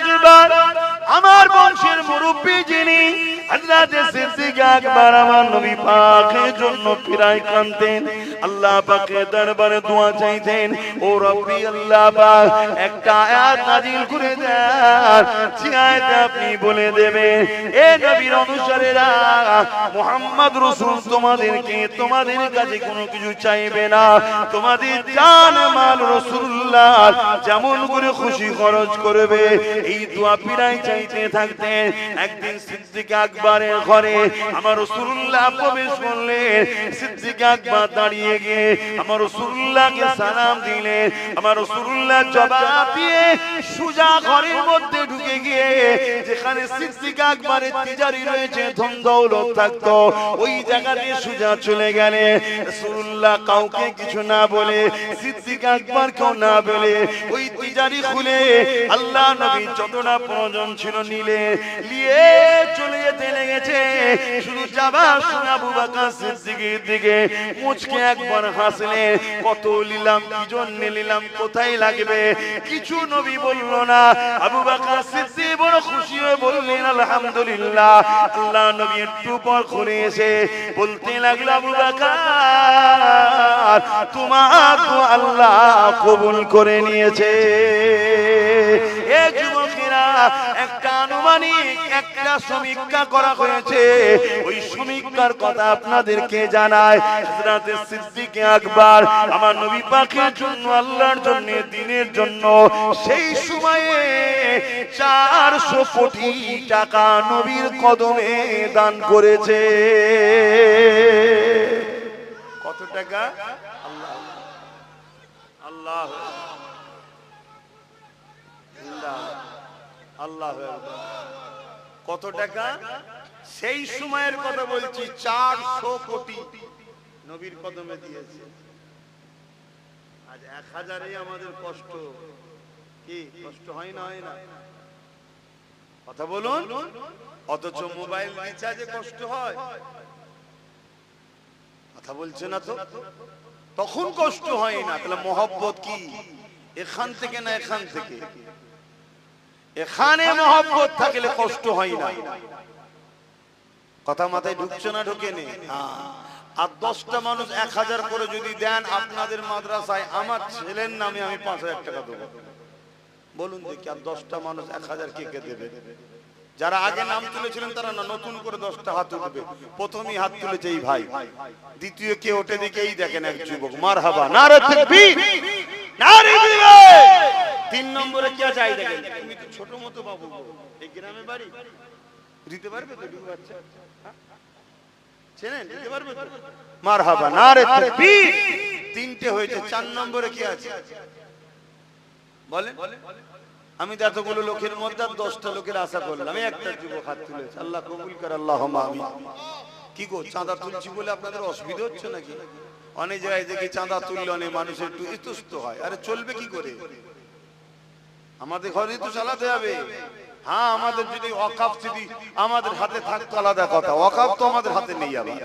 আকবার আমার বংশের মুরব্বী যিনি হযরত সিদ্দিক আকবর আমার নবী পাকের জন্য প্রায় কাঁদতেন, আল্লাহ পাকের দরবারে দোয়া চাইতেন, ও রব্বি আল্লাহ পাক একটা আয়াত নাযিল করে দেন, যে আয়াতে আপনি বলে দেবেন এ নবীর অনুসারীরা মুহাম্মদ রাসূল তোমাদের কাছে কোনো কিছু চাইবে না, তোমাদের জান মাল রাসূলুল্লাহ যেমন করে খুশি খরচ করবে। এই দোয়া প্রায় চাইতে থাকতেন। একদিন সিদ্দিক আকবরের ঘরে আমার রাসূলুল্লাহ প্রবেশ করলেন। সিদ্দিক আকবর দাঁড়িয়ে গিয়ে আমার রাসূলুল্লাহকে সালাম দিলেন। আমার রাসূলুল্লাহ জবাব দিয়ে সুজা ঘরের মধ্যে ঢুকে গিয়ে যেখানে সিদ্দিক আকবরের তিজারি রয়েছে, ধন দৌলত থাকতো, ওই জায়গাতে সুজা চলে গেলেন। রাসূলুল্লাহ কাউকে কিছু না বলে, সিদ্দিক আকবর কেউ না বলে ওই তিজারি খুলে আল্লাহ নবী যতটা প্রয়োজন ছিল নিয়ে চলে যেতে লেগেছে। শুধু যাবার সময় আবু বকর সিদ্দিকের দিকে মুচকে একবার হাসলেন। কত নিলাম, কি জন্য নিলাম, কোথায় লাগবে, কিছু নবী বলল না। আবু বকর সিদ্দিক বড় খুশি হয়ে বললেন আলহামদুলিল্লাহ। আল্লাহ নবী একটু পর ঘুরে এসে বলতে লাগলো, আবু বকর তোমাকে আল্লাহ কবুল করে নিয়েছে। এ যুবকেরা, একটা আনুমানিক একটা সমীক্ষা করা হয়েছে, ওই সমীক্ষার কথা আপনাদেরকে জানায়। হযরত সিদ্দিক আকবর আমার নবী পাকের জন্য, আল্লাহর জন্য, দ্বীনের জন্য সেই সময়ে 400 কোটি টাকা নবীর কদমে দান করেছে। কত টাকা? আল্লাহ আল্লাহ আল্লাহ। কত টাকা? সেই সময়ের কথা বলছি, 400 কোটি নবীর কদমে দিয়েছে। আজ 1000-এই আমাদের কষ্ট, কি কষ্ট হয় না? হয় না? কথা বলুন। অথচ মোবাইল রিচার্জে কষ্ট হয়, কথা বলছে না তো। তখন কষ্ট হয় না। তাহলে মহব্বত কি এখান থেকে না এখান থেকে? এখানে মহব্বত থাকলে কষ্ট হয় না। কথা মাথায় ঢুকছে না? ঢুকে নে। আর 10টা মানুষ 1000 করে যদি দেন আপনাদের মাদ্রাসায়, আমার ছেলের নামে আমি 5000 টাকা দেবো। বলুন দেখি, আর 10টা মানুষ 1000 কে দেবে? যারা আগে নাম তুলেছিলেন তারা না, নতুন করে 10টা হাত উঠবে। প্রথমেই হাত তুলেছে এই ভাই, দ্বিতীয় কে ওঠে দেখে এই দেখেন এক যুবক, মারহাবা, নারে তাকবীর, নারে তাকবীর। 3 নম্বরে কে চাই দেখেন, তুমি তো ছোট মতো বাবু, এই গ্রামে বাড়ি, দিতে পারবে তো? দুটো বাচ্চা চেনেন, দিতে পারবে তো? মারহাবা, নারে তাকবীর। 3টে হয়েছে। 4 নম্বরে কে আছে বলেন? আমি তো এতগুলো লোকের মধ্যে 10টা লোকের আশা করলাম, একটা যুবক হাত তুলেছে। আল্লাহ কবুল করে, আল্লাহুম্মা আমিন। কি গো, চাঁদা তুলছি বলে আপনাদের অসুবিধা হচ্ছে নাকি? অনেক জায়গায় দেখি চাঁদা তুললে অনেক মানুষ একটু ইতস্ত হয়। আরে চলবে কি করে? আমাদের ঘরেই তো চালাতে হবে। হ্যাঁ, আমাদের যদি ওয়াকফ যদি আমাদের হাতে থাকতো আলাদা কথা, ওয়াকফ তো আমাদের হাতে নেই আবার।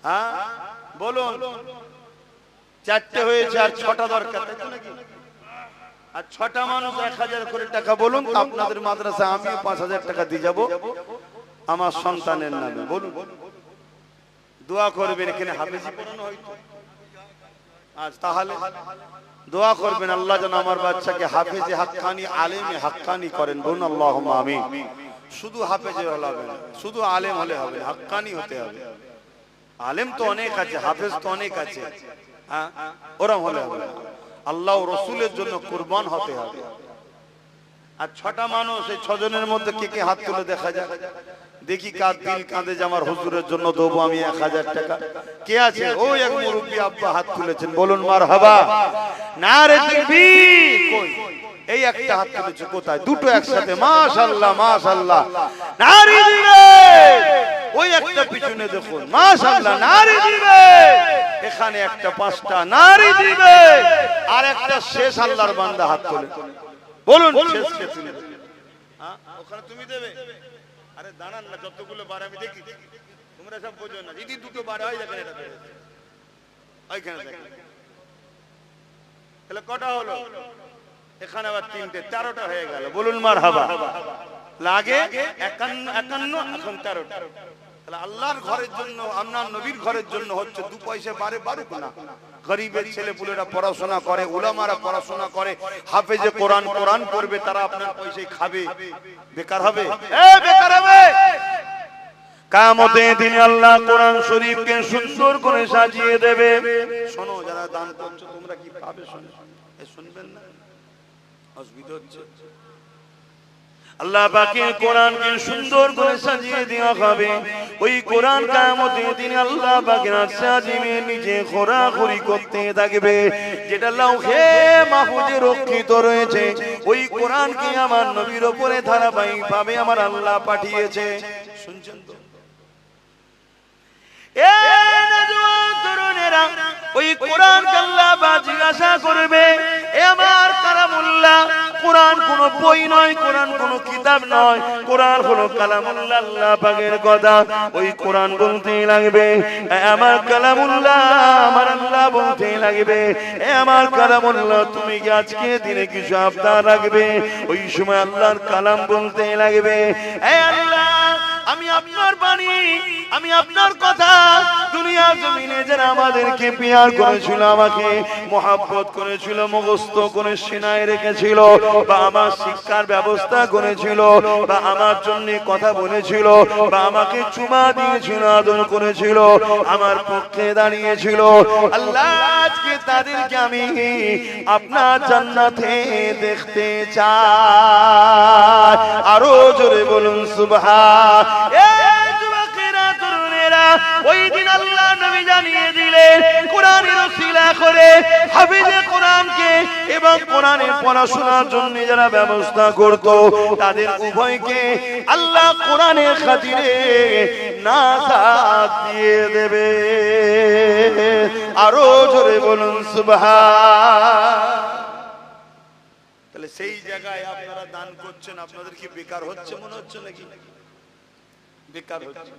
হ্যাঁ বলুন, 4টে হয়েছে আর 6টা দরকার, তাই তো নাকি? আর 6টা মানুষ 1000 করে টাকা। বলুন, আপনাদের মাদ্রাসা আমিও 5000 টাকা দিয়ে যাব আমার সন্তানের নামে। বলুন, দোয়া করবেন। এখানে হাফেজি পড়ানো হয়তো আজ, তাহলে দোয়া করবেন আল্লাহ যেন আমার বাচ্চাকে হাফেজে হাক্কানি, আলেমে হাক্কানি করেন। বলুন আল্লাহুম্মা আমিন। শুধু হাফেজে হলে হবে না, শুধু আলেম হলে হবে না, হাক্কানি হতে হবে। আলেম তো অনেক আছে, হাফেজ তো অনেক আছে, হ্যাঁ, ওরম হলে হবে না। আল্লাহ ও রসুলের জন্য কুরবান হতে হবে। আর 6টা মানুষ, এই 6 জনের মধ্যে কে কে হাত তুলে দেখা যায় দেখি। কার দিল কাঁদে যে আমার হুজুরের জন্য দেবো আমি 1000 টাকা? কে আছে? ওই এক মুরব্বি আব্বা হাত তুলেছেন। বলুন মারহাবা, নারে তাকবীর। কই এই একটা হাত তুলেছে, কোথায়? দুটো একসাথে, মাশাআল্লাহ মাশাআল্লাহ, নারে দিবে। ওই একটা পিছনে দেখুন, মাশাআল্লাহ, নারে দিবে। এখানে একটা, 5টা নারে দিবে। আর একটা শেষ আল্লাহর বান্দা হাত তুলে। বলুন শেষ কে তুলে? হ্যাঁ, ওখানে তুমি দেবে। আরে দাঁড়ান না, যতগুলো বার আমি দেখি, তোমরা সব বোঝো না। যদি দুটো বার হয় দেখেন, এটা বেড়েছে ওইখানে দেখেন। তাহলে কটা হলো? এখানে আবার 3টে 13টা হয়ে গেল, বলুন মারহাবা। লাগে 51 এখন 13টা। তাহলে আল্লাহর ঘরের জন্য, আপনার নবীর ঘরের জন্য হচ্ছে 2 পয়সা বাড়ে বাড়ুক না। গরিবের ছেলে পুলেরা পড়াশোনা করে, উলামারা পড়াশোনা করে, হাফেজে কোরআন কোরআন পড়বে, তারা আপনার পয়সায় খাবে, বেকার হবে? বেকার হবে। কিয়ামতের দিনে আল্লাহ কোরআন শরীফকে সুন্দর করে সাজিয়ে দেবে। শোনো, যারা দান করছো তোমরা কি পাবে? শুনবেন না, অসুবিধা হচ্ছে। আল্লাহ পাকের কোরআনকে সুন্দর করে সাজিয়ে দেওয়া হবে। ওই কোরআন কিয়ামতের দিনে আল্লাহ পাকের আরশে আজিমে নিচে খোরাখুরি করতে থাকবে। যেটা লাউহে মাহফুজে রক্ষিত রয়েছে, ওই কোরআনকে আমার নবীর উপরে ধারাবাহিকভাবে আমার আল্লাহ পাঠিয়েছে। শুনছেন তো? ওই কোরআন আল্লাহ জিজ্ঞাসা করবে, এ আমার কালামুল্লাহ, কোরআন কোন বই নয়, কোরআন কোন কিতাব নয়, কোরআন হলো কালামুল্লাহ, আল্লাহ পাকের কথা। ওই কোরআন বলতে লাগবে, এ আমার কালামুল্লাহ, আমার আল্লাহ বলতে লাগবে, এ আমার কালামুল্লাহ, তুমি কি আজকে দিনে কিছু আবদার রাখবে? ওই সময় আল্লাহর কালাম বলতে লাগবে, এ আল্লাহ, আমি আপনার বাণী, আমি আপনার কথা দুনিয়া জমিনে যারা আমাদেরকে প্যার করেছিল, আমাকে মহব্বত করেছিল, মুখস্থ করে সিনায় রেখেছিল, বা আমার শিক্ষার ব্যবস্থা করেছিল, বা আমার জন্য কথা বলেছিল, বা আমাকে চুমা দিয়েছিল, আদর করেছিল, আমার পক্ষে দাঁড়িয়েছিল, আল্লাহ আজকে তাদেরকে আমি আপনার জান্নাতে দেখতে চাই। আরো জোরে বলুন সুবহান। ওই দিন আল্লাহ নবী জানিয়ে দিলেন, কোরআনের ওসিলা করে হাফেজে কোরআনকে এবং কোরআনের পড়াশোনার জন্য যারা ব্যবস্থা করত, তাদের উভয়কে আল্লাহ কোরআনের খাতিরে নাজাত দিয়ে দেবে। আরো জোরে বলুন সুবহান। তাহলে সেই জায়গায় আপনারা দান করছেন, আপনাদের কি বেকার হচ্ছে মনে হচ্ছে নাকি? বেকার হচ্ছে।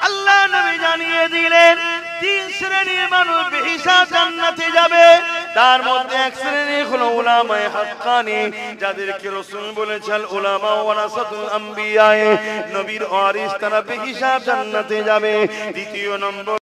আল্লাহ নবী জানিয়ে দিলেন, 3 শ্রেণীর মানুষ বেহিসাব জান্নাতে যাবে। তার মধ্যে এক শ্রেণী হলো উলামায়ে হাক্কানি, যাদেরকে রাসূল বলেছেন উলামা ওয়ারাসাতুল আম্বিয়া, নবীর ওয়ারিস, তারা বেহিসাব জান্নাতে যাবে। দ্বিতীয় নম্বর